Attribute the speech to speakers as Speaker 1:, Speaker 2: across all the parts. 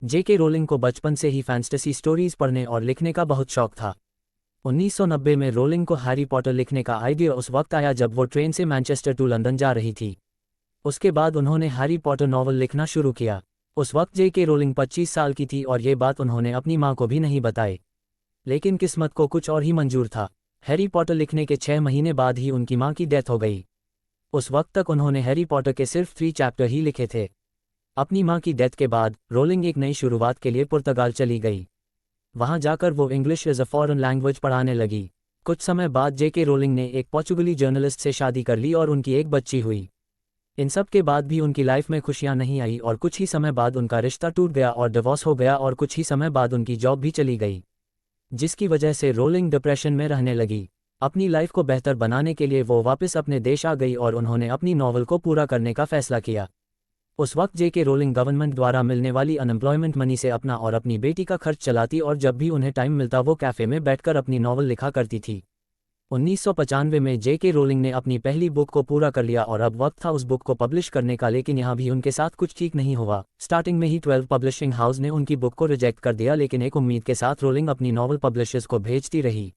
Speaker 1: जेके rolling को बचपन से ही फैंटेसी स्टोरीज पढ़ने और लिखने का बहुत शौक था। 1990 में रोलिंग को हैरी पॉटर लिखने का आइडिया उस वक्त आया जब वो ट्रेन से मैनचेस्टर टू लंदन जा रही थी। उसके बाद उन्होंने हैरी पॉटर नॉवल लिखना शुरू किया। उस वक्त जेके रोलिंग 25 साल की थी और ये बात उन्होंने अपनी मां को भी नहीं बताई। लेकिन किस्मत को कुछ और ही मंजूर था। हैरी पॉटर लिखने के 6 महीने बाद ही उनकी मां की डेथ हो गई। उस वक्त तक उन्होंने हैरी पॉटर के सिर्फ 3 चैप्टर ही लिखे थे। अपनी मां की डेथ के बाद रोलिंग एक नई शुरुआत के लिए पुर्तगाल चली गई। वहां जाकर वो English as a foreign language पढ़ाने लगी। कुछ समय बाद जेके रोलिंग ने एक पोर्चुगली जर्नलिस्ट से शादी कर ली और उनकी एक बच्ची हुई। इन सब के बाद भी उनकी लाइफ में खुशियां नहीं आई और कुछ ही समय बाद उनका रिश्ता टूट गया और डिवोर्स हो गया और कुछ ही समय बाद उनकी जॉब भी चली गई, जिसकी वजह से रोलिंग डिप्रेशन में रहने लगी। अपनी लाइफ को बेहतर बनाने के लिए वो वापस अपने देश आ गई और उन्होंने अपनी नॉवल को पूरा करने का फैसला किया। उस वक्त जेके रोलिंग गवर्नमेंट द्वारा मिलने वाली अनएम्प्लॉयमेंट मनी से अपना और अपनी बेटी का खर्च चलाती और जब भी उन्हें टाइम मिलता वो कैफ़े में बैठकर अपनी नॉवल लिखा करती थी। 1995 में जेके रोलिंग ने अपनी पहली बुक को पूरा कर लिया और अब वक्त था उस बुक को पब्लिश करने का, लेकिन यहाँ भी उनके साथ कुछ ठीक नहीं हुआ। स्टार्टिंग में ही 12 पब्लिशिंग हाउस ने उनकी बुक को रिजेक्ट कर दिया, लेकिन एक उम्मीद के साथ रोलिंग अपनी नॉवल पब्लिशर्स को भेजती रही।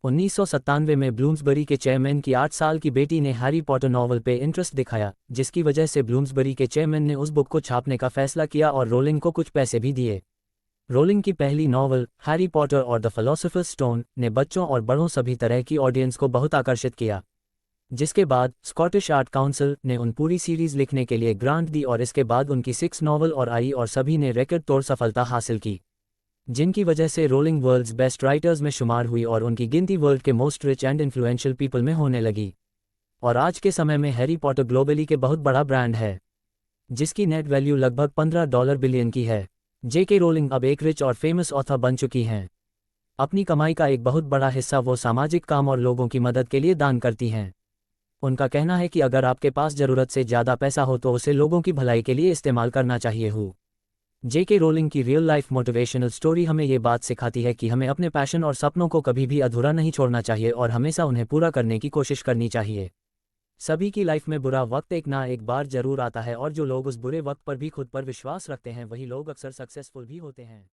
Speaker 1: 1997 में ब्लूम्सबरी के चेयरमैन की 8 साल की बेटी ने हैरी पॉटर नॉवल पे इंटरेस्ट दिखाया, जिसकी वजह से ब्लूम्सबरी के चेयरमैन ने उस बुक को छापने का फैसला किया और रोलिंग को कुछ पैसे भी दिए। रोलिंग की पहली नॉवल हैरी पॉटर और द फिलोसोफर्स स्टोन ने बच्चों और बड़ों सभी तरह की ऑडियंस को बहुत आकर्षित किया, जिसके बाद स्कॉटिश आर्ट काउंसिल ने उन पूरी सीरीज लिखने के लिए ग्रांट दी और इसके बाद उनकी 6 नॉवल और आई और सभी ने रिकॉर्ड तोड़ सफलता हासिल की, जिनकी वजह से रोलिंग वर्ल्ड्स बेस्ट राइटर्स में शुमार हुई और उनकी गिनती वर्ल्ड के most rich and influential people में होने लगी। और आज के समय में हैरी पॉटर ग्लोबली के बहुत बड़ा ब्रांड है, जिसकी नेट वैल्यू लगभग $15 बिलियन की है। जेके रोलिंग अब एक रिच और फेमस ऑथर बन चुकी हैं। अपनी कमाई का एक बहुत बड़ा हिस्सा वो सामाजिक काम और लोगों की मदद के लिए दान करती हैं। उनका कहना है कि अगर आपके पास ज़रूरत से ज़्यादा पैसा हो तो उसे लोगों की भलाई के लिए इस्तेमाल करना चाहिए। जेके रोलिंग की रियल लाइफ मोटिवेशनल स्टोरी हमें ये बात सिखाती है कि हमें अपने पैशन और सपनों को कभी भी अधूरा नहीं छोड़ना चाहिए और हमेशा उन्हें पूरा करने की कोशिश करनी चाहिए। सभी की लाइफ में बुरा वक्त एक ना एक बार जरूर आता है और जो लोग उस बुरे वक्त पर भी खुद पर विश्वास रखते हैं वही लोग अक्सर सक्सेसफुल भी होते हैं।